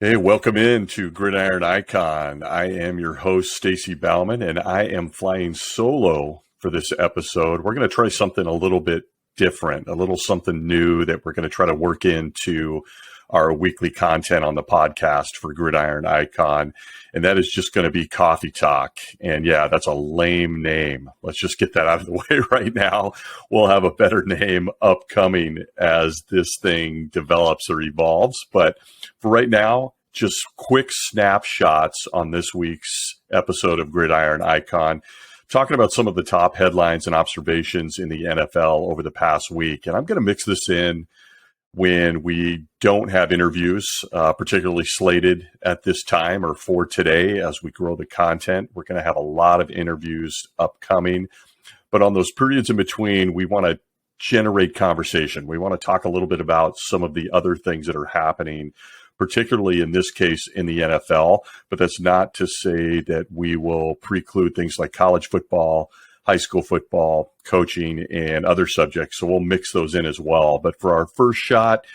Hey, welcome in to Gridiron Icon. I am your host, Stacy Bauman, and I am flying solo for this episode. We're going to try something a little bit different, a little something new that we're going to try to work into our weekly content on the podcast for Gridiron Icon. And that is just going to be Coffee Talk. And yeah, that's a lame name. Let's just get that out of the way right now. We'll have a better name upcoming as this thing develops or evolves. But for right now, just quick snapshots on this week's episode of Gridiron Icon, talking about some of the top headlines and observations in the NFL over the past week. And I'm going to mix this in when we don't have interviews, particularly slated at this time or for today as we grow the content. We're going to have a lot of interviews upcoming. But on those periods in between, we want to generate conversation. We want to talk a little bit about some of the other things that are happening, particularly in this case in the NFL. But that's not to say that we will preclude things like college football, high school football, coaching, and other subjects. So we'll mix those in as well. But for our first shot,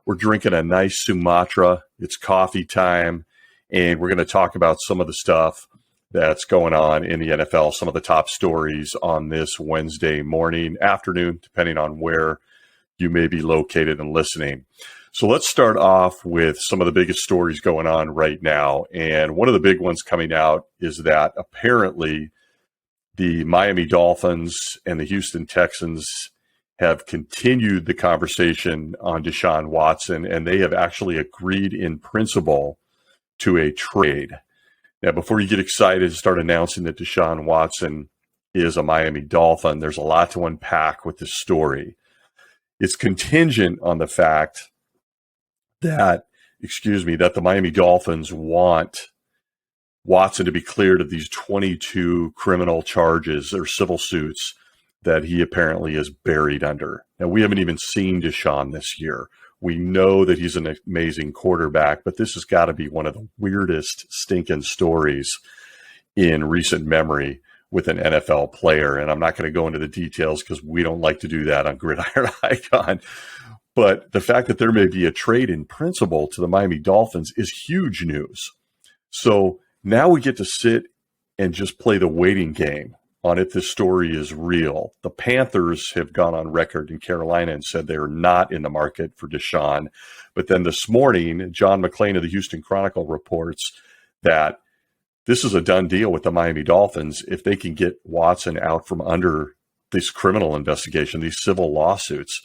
we're drinking a nice Sumatra. It's coffee time, and we're going to talk about some of the stuff that's going on in the NFL, some of the top stories on this Wednesday morning, afternoon, depending on where you may be located and listening. So let's start off with some of the biggest stories going on right now. And one of the big ones coming out is that apparently the Miami Dolphins and the Houston Texans have continued the conversation on DeShaun Watson, and they have actually agreed in principle to a trade. Now, before you get excited and start announcing that DeShaun Watson is a Miami Dolphin, there's a lot to unpack with this story. It's contingent on the fact that the Miami Dolphins want Watson to be cleared of these 22 criminal charges or civil suits that he apparently is buried under. Now, we haven't even seen DeShaun this year. We know that he's an amazing quarterback, but this has got to be one of the weirdest stinking stories in recent memory with an NFL player. And I'm not going to go into the details because we don't like to do that on Gridiron Icon. But the fact that there may be a trade in principle to the Miami Dolphins is huge news. So now we get to sit and just play the waiting game on if this story is real. The Panthers have gone on record in Carolina and said they're not in the market for DeShaun. But then this morning, John McClain of the Houston Chronicle reports that this is a done deal with the Miami Dolphins if they can get Watson out from under this criminal investigation, these civil lawsuits.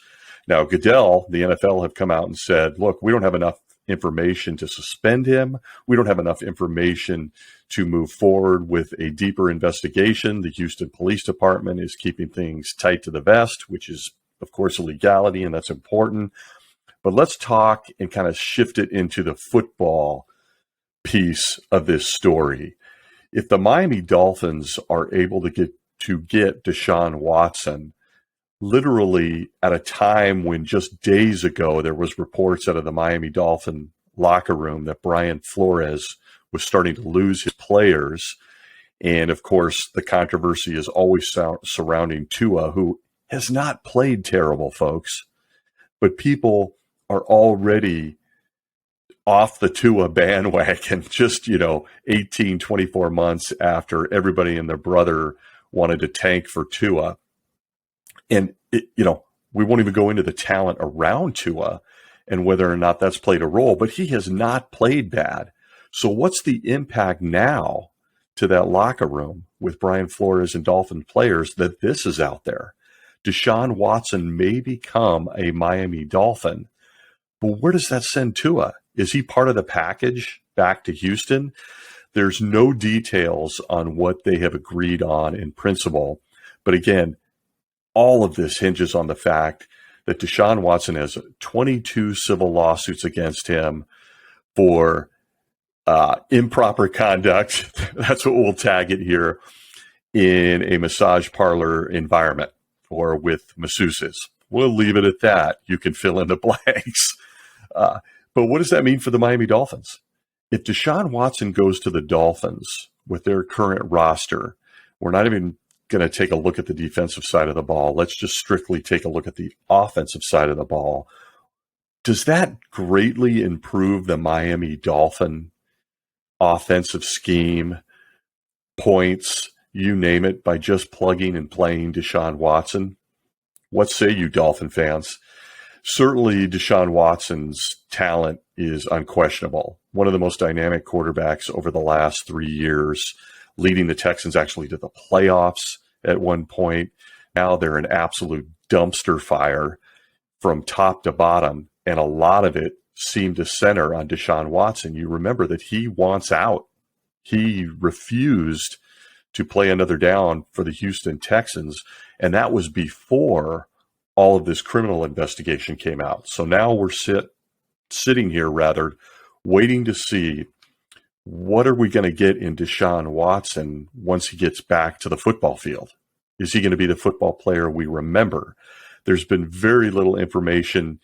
Now, Goodell, the NFL, have come out and said, look, we don't have enough information to suspend him. We don't have enough information to move forward with a deeper investigation. The Houston Police Department is keeping things tight to the vest, which is, of course, a legality, and that's important. But let's talk and kind of shift it into the football piece of this story. If the Miami Dolphins are able to get DeShaun Watson, literally at a time when just days ago there was reports out of the Miami Dolphin locker room that Brian Flores was starting to lose his players. And of course, the controversy is always surrounding Tua, who has not played terrible, folks. But people are already off the Tua bandwagon just, 18, 24 months after everybody and their brother wanted to tank for Tua. And, we won't even go into the talent around Tua and whether or not that's played a role, but he has not played bad. So what's the impact now to that locker room with Brian Flores and Dolphin players that this is out there? DeShaun Watson may become a Miami Dolphin, but where does that send Tua? Is he part of the package back to Houston? There's no details on what they have agreed on in principle. But again, all of this hinges on the fact that DeShaun Watson has 22 civil lawsuits against him for improper conduct. That's what we'll tag it here, in a massage parlor environment or with masseuses. We'll leave it at that. You can fill in the blanks. But what does that mean for the Miami Dolphins? If DeShaun Watson goes to the Dolphins with their current roster, we're not even going to take a look at the defensive side of the ball. Let's just strictly take a look at the offensive side of the ball. Does that greatly improve the Miami Dolphin offensive scheme, points, you name it, by just plugging and playing DeShaun Watson? What say you, Dolphin fans? Certainly, DeShaun Watson's talent is unquestionable. One of the most dynamic quarterbacks over the last 3 years, leading the Texans actually to the playoffs at one point. Now they're an absolute dumpster fire from top to bottom, and a lot of it seemed to center on DeShaun Watson. You remember that he wants out. He refused to play another down for the Houston Texans, and that was before all of this criminal investigation came out. So now we're sitting here, waiting to see what are we going to get in DeShaun Watson once he gets back to the football field. Is he going to be the football player we remember? There's been very little information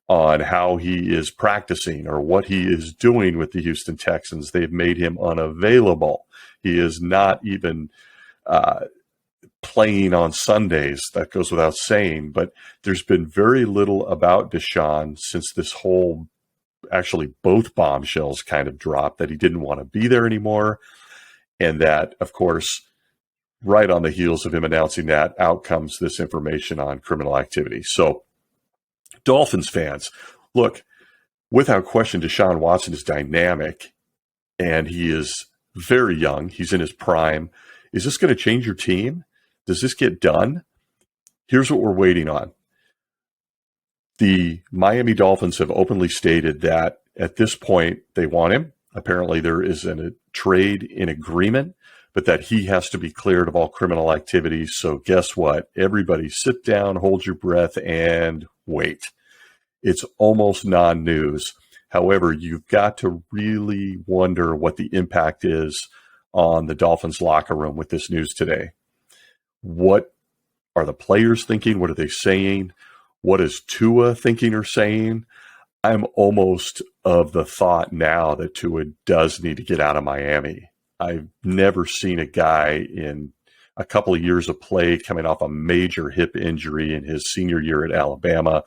on how he is practicing or what he is doing with the Houston Texans. They've made him unavailable. He is not even playing on Sundays. That goes without saying, but there's been very little about DeShaun since this whole, actually both bombshells kind of dropped, that he didn't want to be there anymore. And that, of course, right on the heels of him announcing that, out comes this information on criminal activity. So Dolphins fans, look, without question, DeShaun Watson is dynamic and he is very young. He's in his prime. Is this going to change your team? Does this get done? Here's what we're waiting on. The Miami Dolphins have openly stated that at this point they want him. Apparently there is a trade in agreement, but that he has to be cleared of all criminal activities. So guess what? Everybody sit down, hold your breath, and wait. It's almost non-news. However, you've got to really wonder what the impact is on the Dolphins locker room with this news today. What are the players thinking? What are they saying? What is Tua thinking or saying? I'm almost of the thought now that Tua does need to get out of Miami. I've never seen a guy in a couple of years of play coming off a major hip injury in his senior year at Alabama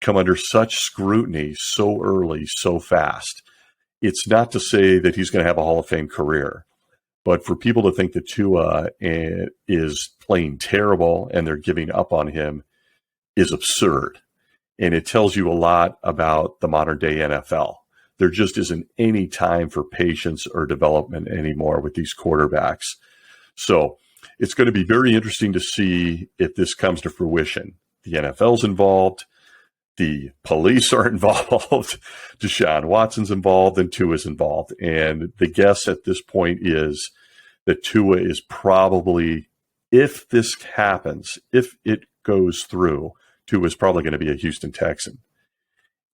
come under such scrutiny so early, so fast. It's not to say that he's going to have a Hall of Fame career, but for people to think that Tua is playing terrible and they're giving up on him is absurd. And it tells you a lot about the modern day NFL. There just isn't any time for patience or development anymore with these quarterbacks. So it's going to be very interesting to see if this comes to fruition. The NFL's involved. The police are involved. DeShaun Watson's involved and Tua's involved. And the guess at this point is that Tua is probably, if this happens, if it goes through, Tua is probably going to be a Houston Texan.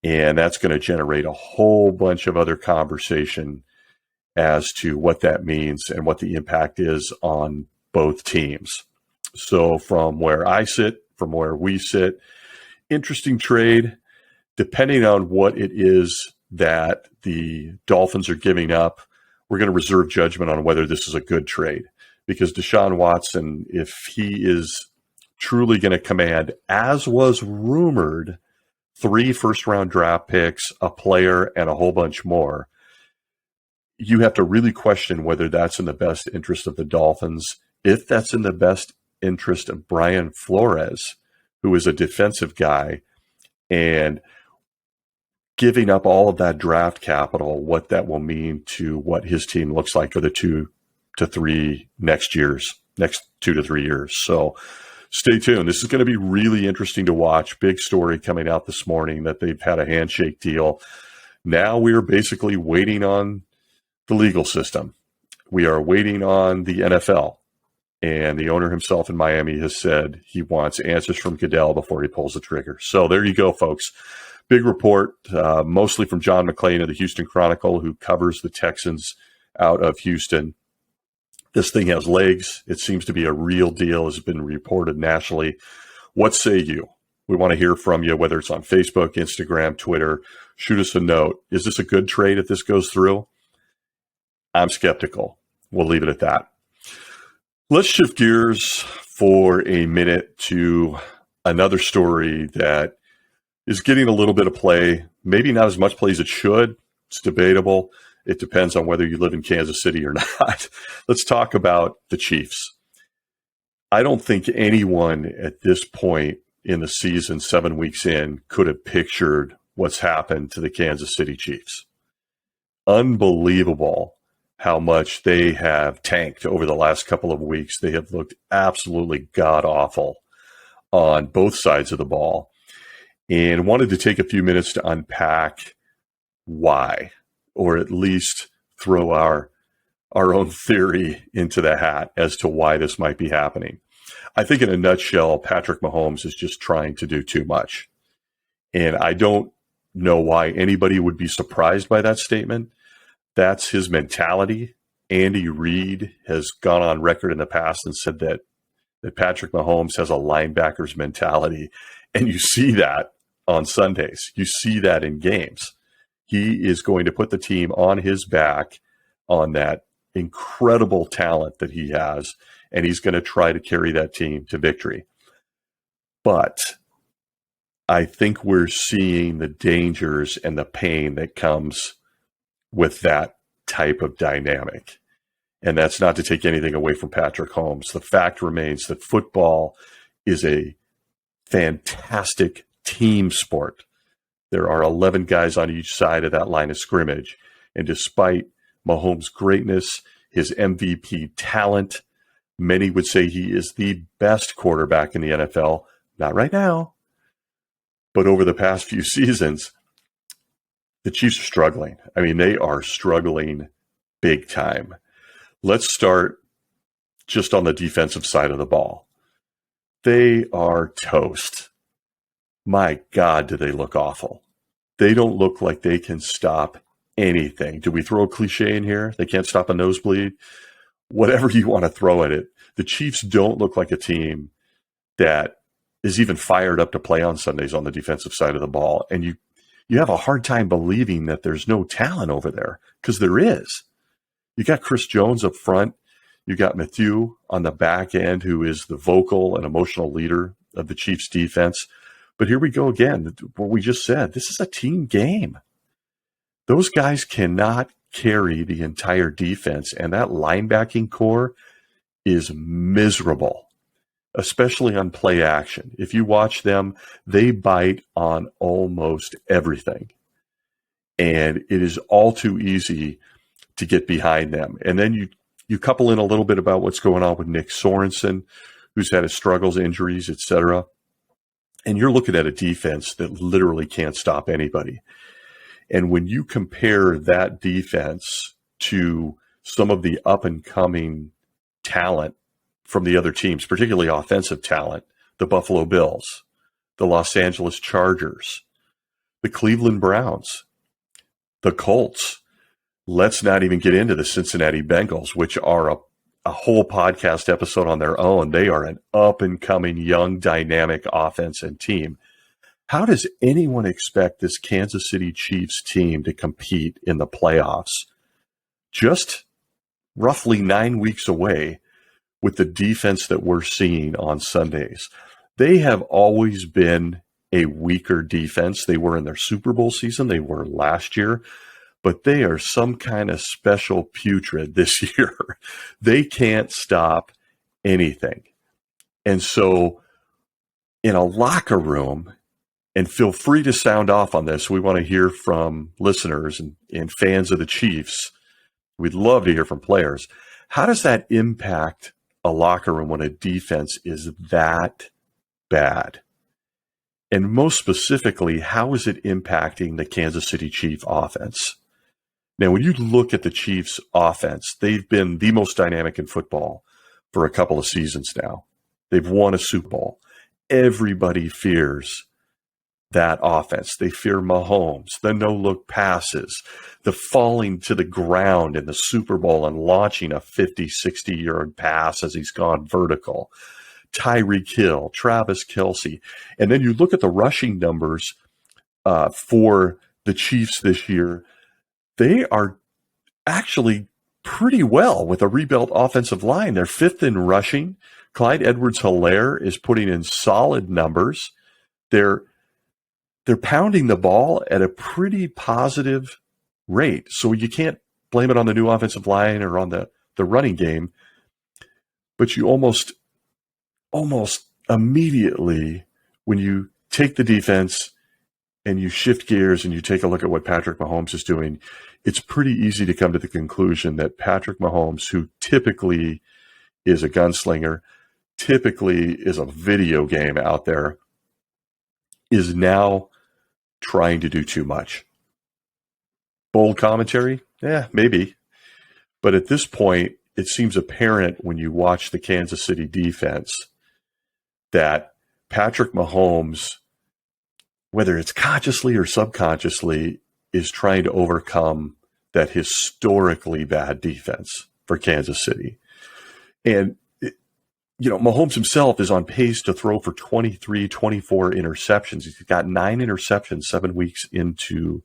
And that's going to generate a whole bunch of other conversation as to what that means and what the impact is on both teams. So from where I sit, from where we sit, interesting trade, depending on what it is that the Dolphins are giving up. We're going to reserve judgment on whether this is a good trade, because DeShaun Watson, if he is truly going to command, as was rumored, 3 first-round draft picks, a player, and a whole bunch more, you have to really question whether that's in the best interest of the Dolphins. If that's in the best interest of Brian Flores, who is a defensive guy, and giving up all of that draft capital, what that will mean to what his team looks like for the 2 to 3 next 2 to 3 years. So stay tuned. This is going to be really interesting to watch. Big story coming out this morning that they've had a handshake deal. Now we are basically waiting on the legal system. We are waiting on the NFL. And the owner himself in Miami has said he wants answers from Goodell before he pulls the trigger. So there you go, folks. Big report, mostly from John McClain of the Houston Chronicle, who covers the Texans out of Houston. This thing has legs. It seems to be a real deal, has been reported nationally. What say you? We want to hear from you, whether it's on Facebook, Instagram, Twitter. Shoot us a note. Is this a good trade if this goes through? I'm skeptical. We'll leave it at that. Let's shift gears for a minute to another story that is getting a little bit of play, maybe not as much play as it should. It's debatable. It depends on whether you live in Kansas City or not. Let's talk about the Chiefs. I don't think anyone at this point in the season, 7 weeks in, could have pictured what's happened to the Kansas City Chiefs. Unbelievable how much they have tanked over the last couple of weeks. They have looked absolutely god-awful on both sides of the ball, and wanted to take a few minutes to unpack why, or at least throw our own theory into the hat as to why this might be happening. I think in a nutshell, Patrick Mahomes is just trying to do too much. And I don't know why anybody would be surprised by that statement. That's his mentality. Andy Reid has gone on record in the past and said that Patrick Mahomes has a linebacker's mentality. And you see that on Sundays. You see that in games. He is going to put the team on his back on that incredible talent that he has, and he's going to try to carry that team to victory. But I think we're seeing the dangers and the pain that comes with that type of dynamic. And that's not to take anything away from Patrick Mahomes. The fact remains that football is a fantastic team sport. There are 11 guys on each side of that line of scrimmage. And despite Mahomes' greatness, his MVP talent, many would say he is the best quarterback in the NFL. Not right now, but over the past few seasons, the Chiefs are struggling. I mean, they are struggling big time. Let's start just on the defensive side of the ball. They are toast. My God, do they look awful. They don't look like they can stop anything. Do we throw a cliche in here? They can't stop a nosebleed? Whatever you want to throw at it. The Chiefs don't look like a team that is even fired up to play on Sundays on the defensive side of the ball. And you have a hard time believing that there's no talent over there, because there is. You got Chris Jones up front. You got Matthew on the back end, who is the vocal and emotional leader of the Chiefs defense. But here we go again. What we just said, this is a team game. Those guys cannot carry the entire defense, and that linebacking core is miserable, especially on play action. If you watch them, they bite on almost everything. And it is all too easy to get behind them. And then you couple in a little bit about what's going on with Nick Sorensen, who's had his struggles, injuries, etc. And you're looking at a defense that literally can't stop anybody. And when you compare that defense to some of the up-and-coming talent from the other teams, particularly offensive talent, the Buffalo Bills, the Los Angeles Chargers, the Cleveland Browns, the Colts, let's not even get into the Cincinnati Bengals, which are a whole podcast episode on their own. They are an up-and-coming, young, dynamic offense and team. How does anyone expect this Kansas City Chiefs team to compete in the playoffs just roughly 9 weeks away with the defense that we're seeing on Sundays? They have always been a weaker defense. They were in their Super Bowl season. They were last year. But they are some kind of special putrid this year. They can't stop anything. And so in a locker room, and feel free to sound off on this, we want to hear from listeners and fans of the Chiefs. We'd love to hear from players. How does that impact a locker room when a defense is that bad? And most specifically, how is it impacting the Kansas City Chief offense? Now, when you look at the Chiefs' offense, they've been the most dynamic in football for a couple of seasons now. They've won a Super Bowl. Everybody fears that offense. They fear Mahomes, the no-look passes, the falling to the ground in the Super Bowl and launching a 50, 60-yard pass as he's gone vertical. Tyreek Hill, Travis Kelce. And then you look at the rushing numbers for the Chiefs this year. They are actually pretty well with a rebuilt offensive line. They're fifth in rushing. Clyde Edwards-Helaire is putting in solid numbers. They're they're pounding the ball at a pretty positive rate. So you can't blame it on the new offensive line or on the running game, but you almost immediately, when you take the defense and you shift gears and you take a look at what Patrick Mahomes is doing, it's pretty easy to come to the conclusion that Patrick Mahomes, who typically is a gunslinger, typically is a video game out there, is now trying to do too much. Bold commentary? Yeah, maybe. But at this point, it seems apparent when you watch the Kansas City defense that Patrick Mahomes, whether it's consciously or subconsciously, is trying to overcome that historically bad defense for Kansas City. And, Mahomes himself is on pace to throw for 23, 24 interceptions. He's got 9 interceptions 7 weeks into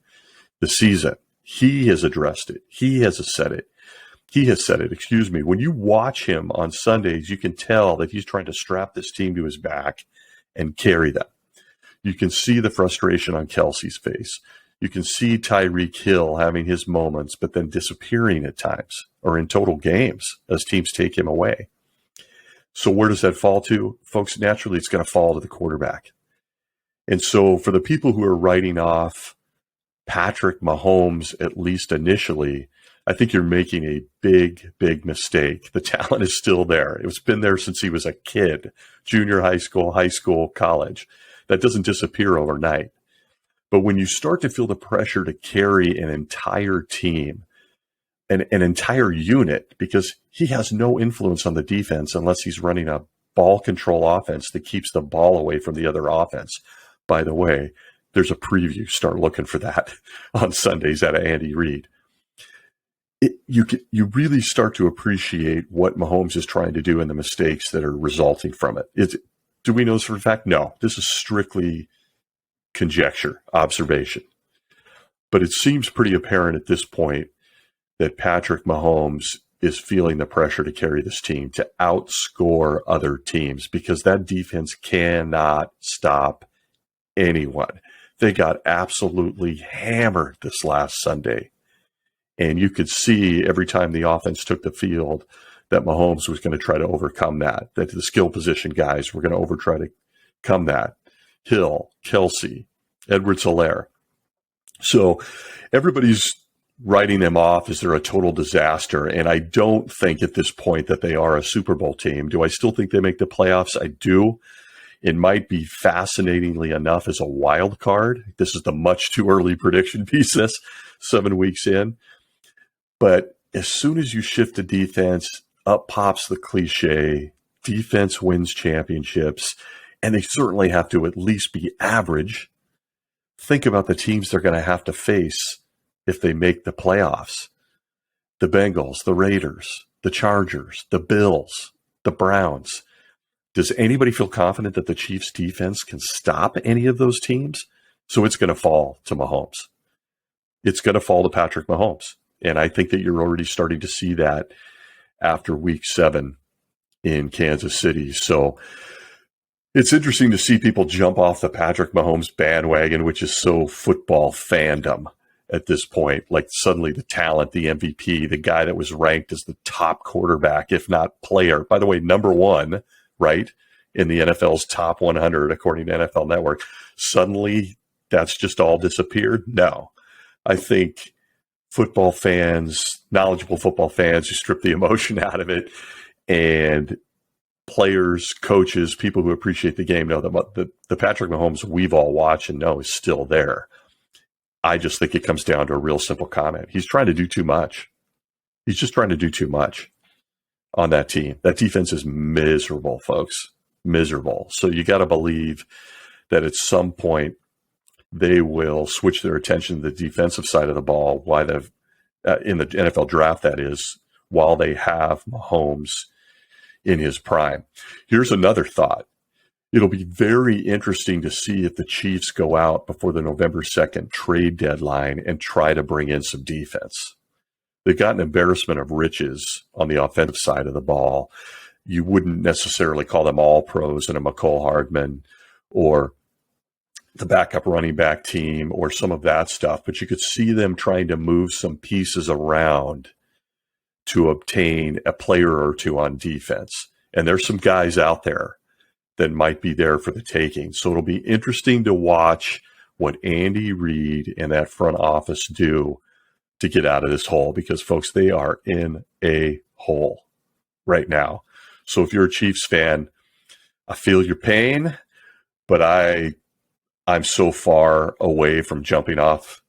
the season. He has addressed it. He has said it. When you watch him on Sundays, you can tell that he's trying to strap this team to his back and carry them. You can see the frustration on Kelsey's face. You can see Tyreek Hill having his moments, but then disappearing at times or in total games as teams take him away. So where does that fall to? Folks, naturally, it's going to fall to the quarterback. And so for the people who are writing off Patrick Mahomes, at least initially, I think you're making a big, big mistake. The talent is still there. It's been there since he was a kid, junior high school, college. That doesn't disappear overnight. But when you start to feel the pressure to carry an entire team, an entire unit, because he has no influence on the defense unless he's running a ball control offense that keeps the ball away from the other offense. By the way, there's a preview. Start looking for that on Sundays out of Andy Reid. You really start to appreciate what Mahomes is trying to do and the mistakes that are resulting from it. Do we know this for a fact? No. This is strictly conjecture, observation. But it seems pretty apparent at this point that Patrick Mahomes is feeling the pressure to carry this team, to outscore other teams, because that defense cannot stop anyone. They got absolutely hammered this last Sunday. And you could see every time the offense took the field that Mahomes was going to try to overcome that the skill position guys were going to try to come that. Hill, Kelsey, Edwards-Helaire. So everybody's writing them off as they're a total disaster. And I don't think at this point that they are a Super Bowl team. Do I still think they make the playoffs? I do. It might be fascinatingly enough as a wild card. This is the much too early prediction piece, 7 weeks in. But as soon as you shift to defense, up pops the cliche, defense wins championships, and they certainly have to at least be average. Think about the teams they're going to have to face if they make the playoffs. The Bengals, the Raiders, the Chargers, the Bills, the Browns. Does anybody feel confident that the Chiefs' defense can stop any of those teams? So it's going to fall to Mahomes. It's going to fall to Patrick Mahomes. And I think that you're already starting to see that after week 7 in Kansas City. So it's interesting to see people jump off the Patrick Mahomes bandwagon, which is so football fandom at this point. Like suddenly the talent, the MVP, the guy that was ranked as the top quarterback, if not player. By the way, number 1, right, in the NFL's top 100, according to NFL Network. Suddenly that's just all disappeared? No. I think football fans, knowledgeable football fans who strip the emotion out of it, and players, coaches, people who appreciate the game know that the Patrick Mahomes we've all watched and know is still there. I just think it comes down to a real simple comment. He's trying to do too much. He's just trying to do too much on that team. That defense is miserable, folks. Miserable. So you got to believe that at some point they will switch their attention to the defensive side of the ball in the NFL draft, that is, while they have Mahomes in his prime. Here's another thought. It'll be very interesting to see if the Chiefs go out before the November 2nd trade deadline and try to bring in some defense. They've got an embarrassment of riches on the offensive side of the ball. You wouldn't necessarily call them all pros in a McCole Hardman or the backup running back team or some of that stuff, but you could see them trying to move some pieces around to obtain a player or two on defense. And there's some guys out there that might be there for the taking. So it'll be interesting to watch what Andy Reid and that front office do to get out of this hole, because, folks, they are in a hole right now. So if you're a Chiefs fan, I feel your pain, but I'm so far away from jumping off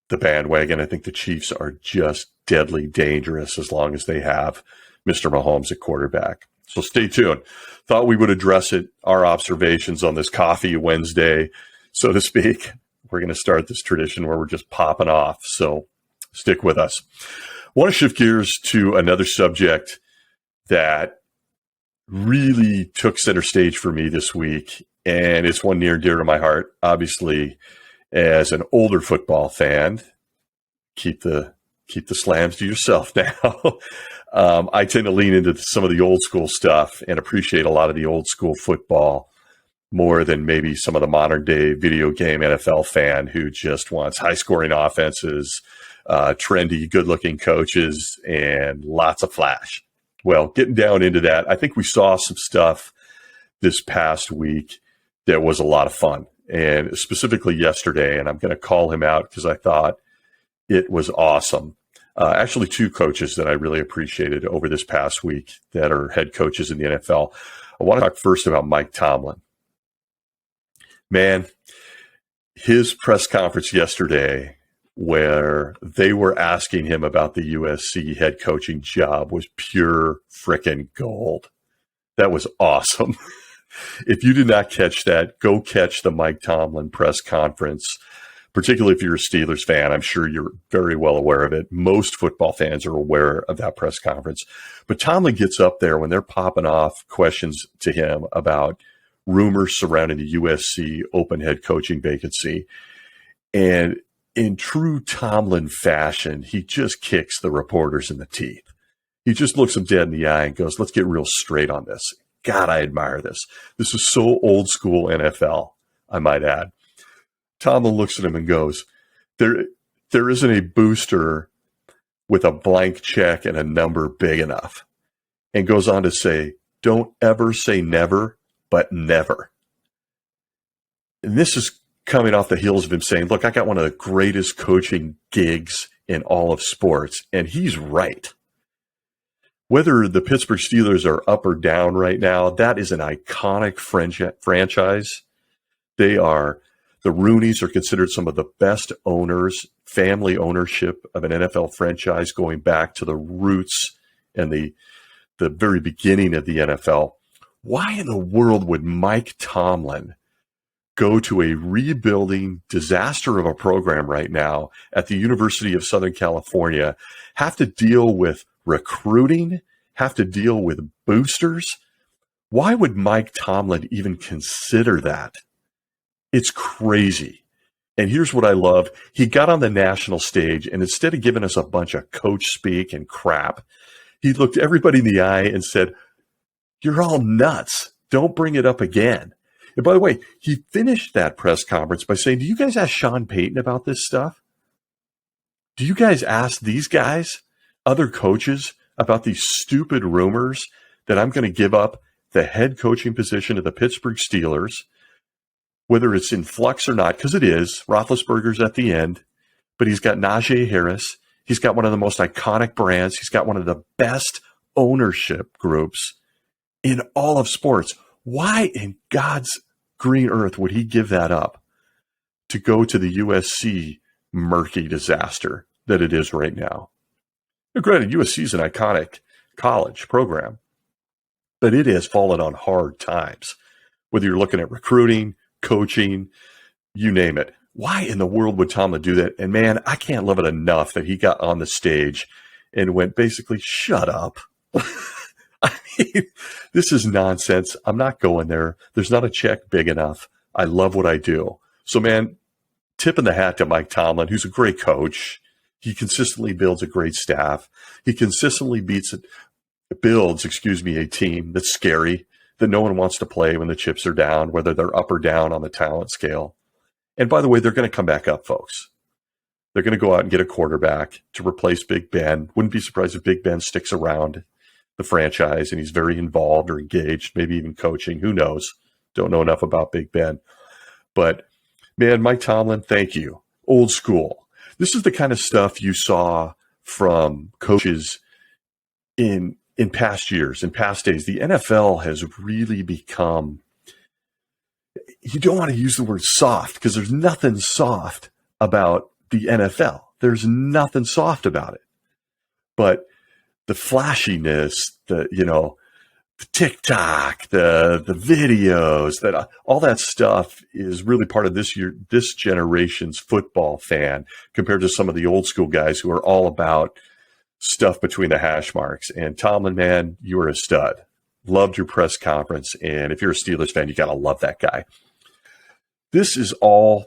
the bandwagon. I think the Chiefs are just deadly dangerous as long as they have Mr. Mahomes at quarterback. So stay tuned. Thought we would address it, our observations on this Coffee Wednesday, so to speak. We're going to start this tradition where we're just popping off. So stick with us. I want to shift gears to another subject that really took center stage for me this week, and it's one near and dear to my heart. Obviously, as an older football fan, keep the slams to yourself now. I tend to lean into some of the old school stuff and appreciate a lot of the old school football more than maybe some of the modern day video game NFL fan who just wants high scoring offenses, trendy, good looking coaches, and lots of flash. Well, getting down into that, I think we saw some stuff this past week that was a lot of fun, and specifically yesterday, and I'm going to call him out because I thought it was awesome. Actually, two coaches that I really appreciated over this past week that are head coaches in the NFL. I want to talk first about Mike Tomlin. Man, his press conference yesterday where they were asking him about the USC head coaching job was pure frickin' gold. That was awesome. If you did not catch that, go catch the Mike Tomlin press conference, particularly if you're a Steelers fan. I'm sure you're very well aware of it. Most football fans are aware of that press conference. But Tomlin gets up there when they're popping off questions to him about rumors surrounding the USC open head coaching vacancy. And in true Tomlin fashion, he just kicks the reporters in the teeth. He just looks them dead in the eye and goes, let's get real straight on this. God, I admire this. This is so old school NFL, I might add. Tomlin looks at him and goes, there isn't a booster with a blank check and a number big enough. And goes on to say, don't ever say never, but never. And this is coming off the heels of him saying, look, I got one of the greatest coaching gigs in all of sports. And he's right. Whether the Pittsburgh Steelers are up or down right now, that is an iconic franchise. The Rooneys are considered some of the best owners, family ownership of an NFL franchise going back to the roots and the very beginning of the NFL. Why in the world would Mike Tomlin go to a rebuilding disaster of a program right now at the University of Southern California, have to deal with recruiting, have to deal with boosters? Why would Mike Tomlin even consider that? It's crazy. And here's what I love. He got on the national stage, and instead of giving us a bunch of coach speak and crap, he looked everybody in the eye and said, you're all nuts. Don't bring it up again. And by the way, he finished that press conference by saying, do you guys ask Sean Payton about this stuff? Do you guys ask these guys, other coaches, about these stupid rumors that I'm going to give up the head coaching position of the Pittsburgh Steelers, whether it's in flux or not, because it is. Roethlisberger's at the end, but he's got Najee Harris. He's got one of the most iconic brands. He's got one of the best ownership groups in all of sports. Why in God's green earth would he give that up to go to the USC murky disaster that it is right now? Now, granted, USC is an iconic college program, but it has fallen on hard times, whether you're looking at recruiting, coaching, you name it. Why in the world would Tomlin do that? And man, I can't love it enough that he got on the stage and went basically, shut up. I mean, this is nonsense. I'm not going there. There's not a check big enough. I love what I do. So man, tipping the hat to Mike Tomlin, who's a great coach. He consistently builds a great staff. He consistently builds a team that's scary, that no one wants to play when the chips are down, whether they're up or down on the talent scale. And by the way, they're going to come back up, folks. They're going to go out and get a quarterback to replace Big Ben. Wouldn't be surprised if Big Ben sticks around the franchise and he's very involved or engaged, maybe even coaching. Who knows? Don't know enough about Big Ben. But, man, Mike Tomlin, thank you. Old school. This is the kind of stuff you saw from coaches in past years, in past days. The NFL has really become, you don't want to use the word soft because there's nothing soft about the NFL. There's nothing soft about it. But the flashiness, the TikTok, the videos, that all that stuff is really part of this generation's football fan compared to some of the old school guys who are all about stuff between the hash marks. And Tomlin, man, you were a stud. Loved your press conference. And if you're a Steelers fan, you got to love that guy. This is all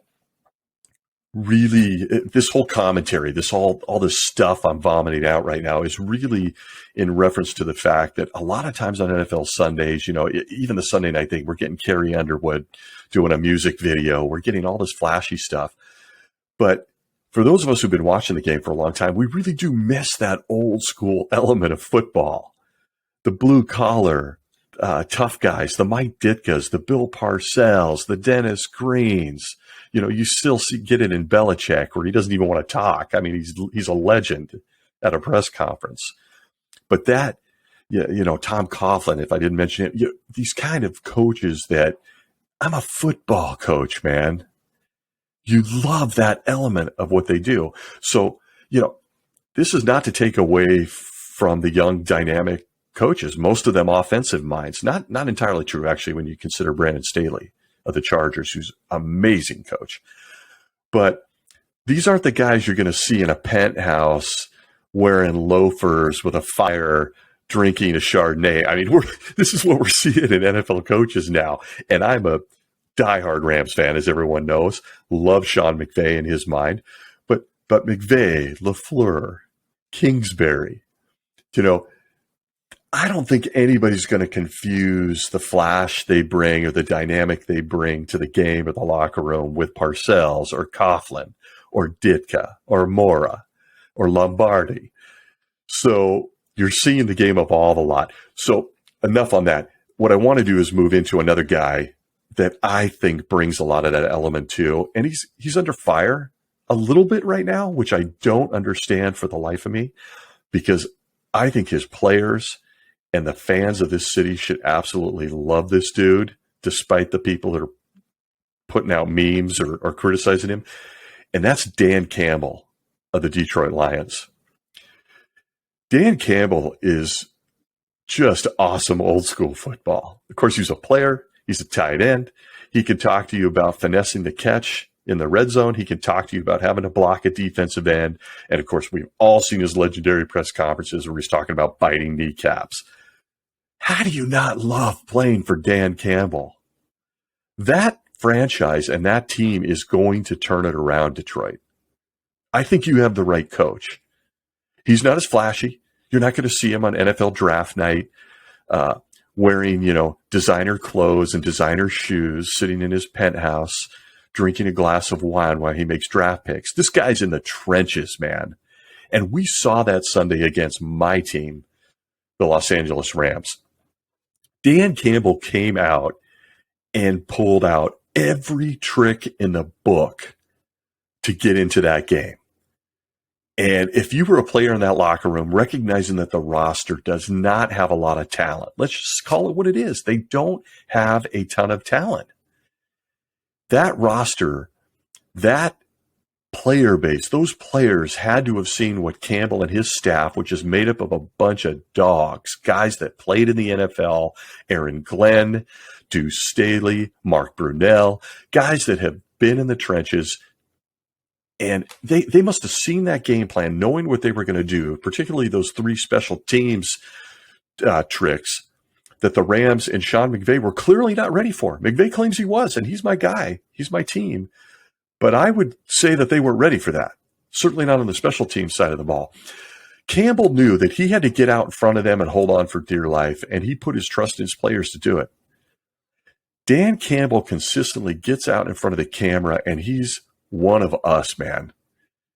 really, this whole commentary, all this stuff I'm vomiting out right now is really in reference to the fact that a lot of times on NFL Sundays, even the Sunday night thing, we're getting Carrie Underwood doing a music video. We're getting all this flashy stuff. But for those of us who've been watching the game for a long time, we really do miss that old school element of football. The blue collar, tough guys, the Mike Ditkas, the Bill Parcells, the Dennis Greens. You still get it in Belichick where he doesn't even want to talk. I mean, he's a legend at a press conference. But that, Tom Coughlin, if I didn't mention it, these kind of coaches that I'm a football coach, man. You love that element of what they do. So, this is not to take away from the young, dynamic coaches, most of them offensive minds. Not entirely true, actually, when you consider Brandon Staley of the Chargers, who's an amazing coach. But these aren't the guys you're going to see in a penthouse wearing loafers with a fire, drinking a Chardonnay. I mean, this is what we're seeing in NFL coaches now. And I'm a diehard Rams fan, as everyone knows. Love Sean McVay in his mind. But McVay, LaFleur, Kingsbury, I don't think anybody's going to confuse the flash they bring or the dynamic they bring to the game or the locker room with Parcells or Coughlin or Ditka or Mora or Lombardi. So you're seeing the game evolve a lot. So enough on that. What I want to do is move into another guy that I think brings a lot of that element too. And he's under fire a little bit right now, which I don't understand for the life of me, because I think his players and the fans of this city should absolutely love this dude, despite the people that are putting out memes or criticizing him. And that's Dan Campbell of the Detroit Lions. Dan Campbell is just awesome old school football. Of course, he's a player. He's a tight end. He can talk to you about finessing the catch in the red zone. He can talk to you about having to block a defensive end. And of course, we've all seen his legendary press conferences where he's talking about biting kneecaps. How do you not love playing for Dan Campbell? That franchise and that team is going to turn it around, Detroit. I think you have the right coach. He's not as flashy. You're not going to see him on NFL draft night wearing, designer clothes and designer shoes, sitting in his penthouse, drinking a glass of wine while he makes draft picks. This guy's in the trenches, man. And we saw that Sunday against my team, the Los Angeles Rams. Dan Campbell came out and pulled out every trick in the book to get into that game. And if you were a player in that locker room, recognizing that the roster does not have a lot of talent, let's just call it what it is. They don't have a ton of talent. That roster, that player base, those players had to have seen what Campbell and his staff, which is made up of a bunch of dogs, guys that played in the NFL, Aaron Glenn, Deuce Staley, Mark Brunell, guys that have been in the trenches. And they must have seen that game plan, knowing what they were going to do, particularly those three special teams tricks that the Rams and Sean McVay were clearly not ready for. McVay claims he was, and he's my guy. He's my team. But I would say that they weren't ready for that. Certainly not on the special teams side of the ball. Campbell knew that he had to get out in front of them and hold on for dear life, and he put his trust in his players to do it. Dan Campbell consistently gets out in front of the camera, and he's one of us, man.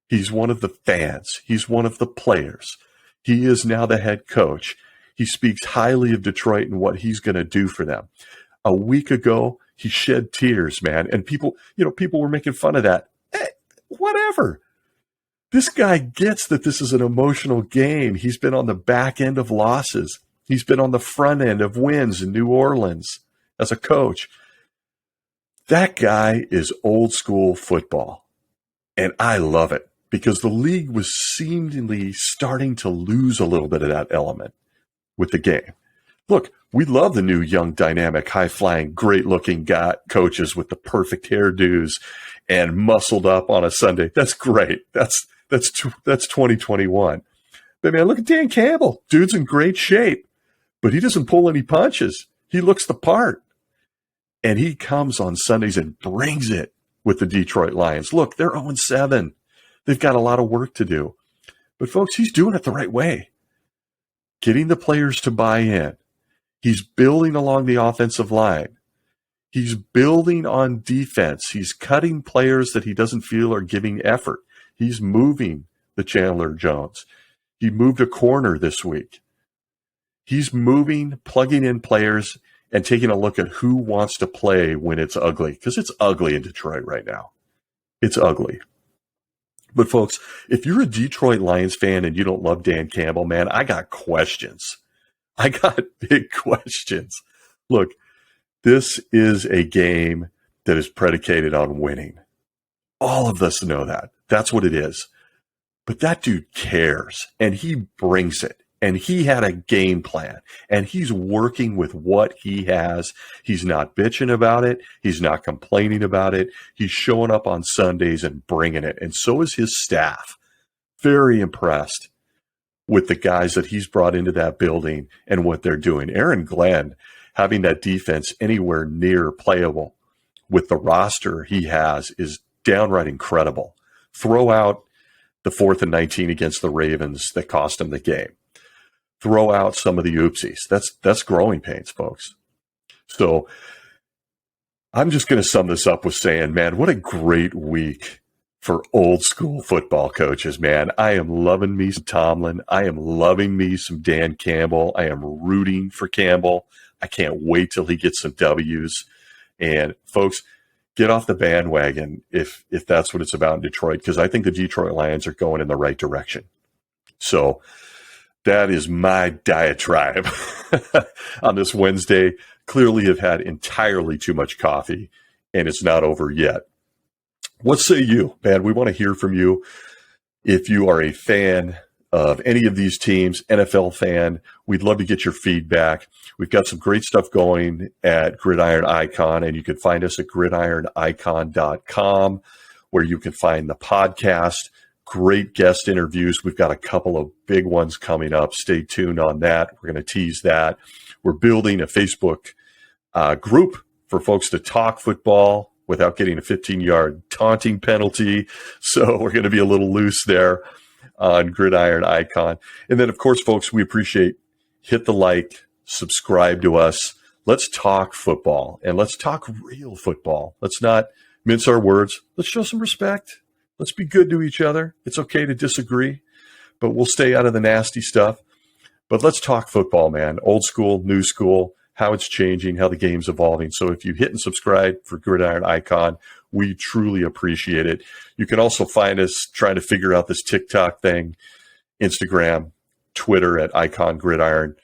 He's one of the fans. He's one of the players. He is now the head coach. He speaks highly of Detroit and what he's going to do for them. A week ago, he shed tears, man. And people were making fun of that. Whatever. This guy gets that this is an emotional game. He's been on the back end of losses. He's been on the front end of wins in New Orleans as a coach. That guy is old school football. And I love it because the league was seemingly starting to lose a little bit of that element with the game. Look, we love the new, young, dynamic, high-flying, great-looking coaches with the perfect hairdos and muscled up on a Sunday. That's great. That's 2021. But, man, look at Dan Campbell. Dude's in great shape, but he doesn't pull any punches. He looks the part. And he comes on Sundays and brings it with the Detroit Lions. Look, they're 0-7. They've got a lot of work to do. But, folks, he's doing it the right way. Getting the players to buy in. He's building along the offensive line. He's building on defense. He's cutting players that he doesn't feel are giving effort. He's moving the Chandler Jones. He moved a corner this week. He's moving, plugging in players, and taking a look at who wants to play when it's ugly. Because it's ugly in Detroit right now. It's ugly. But, folks, if you're a Detroit Lions fan and you don't love Dan Campbell, man, I got questions. I got big questions. Look, this is a game that is predicated on winning. All of us know that. That's what it is. But that dude cares, and he brings it. And he had a game plan, and he's working with what he has. He's not bitching about it. He's not complaining about it. He's showing up on Sundays and bringing it. And so is his staff. Very impressed with the guys that he's brought into that building and what they're doing. Aaron Glenn, having that defense anywhere near playable with the roster he has is downright incredible. Throw out the 4th and 19 against the Ravens that cost him the game. Throw out some of the oopsies. That's growing pains, folks. So I'm just going to sum this up with saying, man, what a great week for old school football coaches, man. I am loving me some Tomlin. I am loving me some Dan Campbell. I am rooting for Campbell. I can't wait till he gets some W's. And folks, get off the bandwagon if that's what it's about in Detroit, because I think the Detroit Lions are going in the right direction. So that is my diatribe on this Wednesday. Clearly have had entirely too much coffee, and it's not over yet. What say you, man? We want to hear from you. If you are a fan of any of these teams, NFL fan, we'd love to get your feedback. We've got some great stuff going at Gridiron Icon, and you can find us at gridironicon.com, where you can find the podcast. Great guest interviews. We've got a couple of big ones coming up. Stay tuned on that. We're going to tease that. We're building a Facebook group for folks to talk football without getting a 15-yard taunting penalty. So we're going to be a little loose there on Gridiron Icon. And then, of course, folks, we appreciate hit the like, subscribe to us. Let's talk football, and let's talk real football. Let's not mince our words. Let's show some respect. Let's be good to each other. It's okay to disagree, but we'll stay out of the nasty stuff. But let's talk football, man. Old school, new school, how it's changing, how the game's evolving. So if you hit and subscribe for Gridiron Icon, we truly appreciate it. You can also find us trying to figure out this TikTok thing, Instagram, Twitter at Icon Gridiron,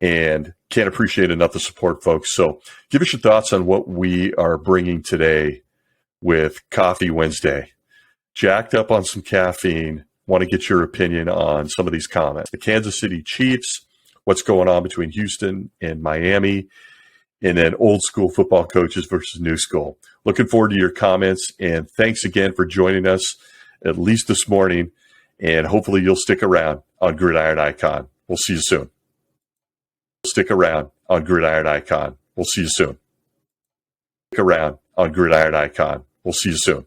and can't appreciate enough the support, folks. So give us your thoughts on what we are bringing today with Coffee Wednesday. Jacked up on some caffeine. Want to get your opinion on some of these comments. The Kansas City Chiefs, what's going on between Houston and Miami, and then old school football coaches versus new school. Looking forward to your comments, and thanks again for joining us, at least this morning, and hopefully you'll stick around on Gridiron Icon. We'll see you soon. Stick around on Gridiron Icon. We'll see you soon. Stick around on Gridiron Icon. We'll see you soon.